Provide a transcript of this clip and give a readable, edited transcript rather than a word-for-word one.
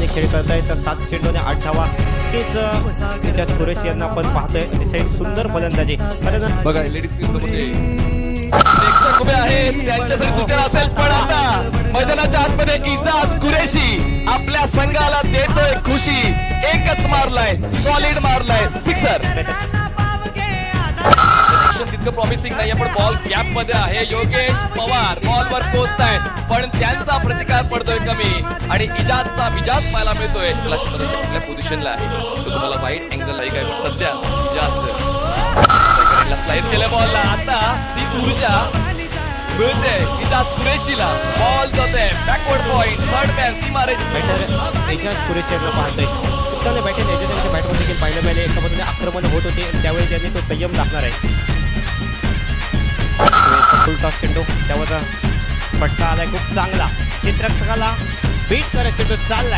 जोमाने खेळ करताय तर 7 चेंडूने 8 धावा तेच त्याच्यात कुरेशी यांना आपण पाहतोय अतिशय सुंदर फलंदाजी कारण बघा लेडीज प्रेक्षक उभे आहेत त्यांच्यासाठी सूचना असेल पण आता मैदानाच्या आतमध्ये इजाज कुरेशी आपल्या संघाला देतोय खुशी एकच मारलाय सॉलिड मारलाय सिक्सर तितकं प्रॉमिसिंग नाहीये पण बॉल गॅप मध्ये आहे योगेश पवार बॉल वर पोहोचतायत पण त्यांचा प्रतिकार पडतोय कमी आणि इजाजचा विजाज पाहायला मिळतोय कुठल्या पोझिशनला आहे तो तुम्हाला वाईट अँगल आहे काय पण सध्या इजाज स्लाइस केल्या बॉलला आता ती ऊर्जा मिळते इजाज कुरेशीला बॉल जातोय बॅकवर्ड पॉइंट थर्ड मॅन सीमारेष बॅटर एजाज कुरेशी यांना पाहतोय उत्तम बॅटर एजाजच्या बॅटवर देखील पाहिलं मिळाले एका बाजूने आक्रमण होत होते त्यावेळी त्यांनी तो संयम दाखवणार आहे फुलटॉस चेंडू त्यावर फटका आलाय खूप चांगला क्षेत्ररक्षकाला बीट करत चेंडू चाललाय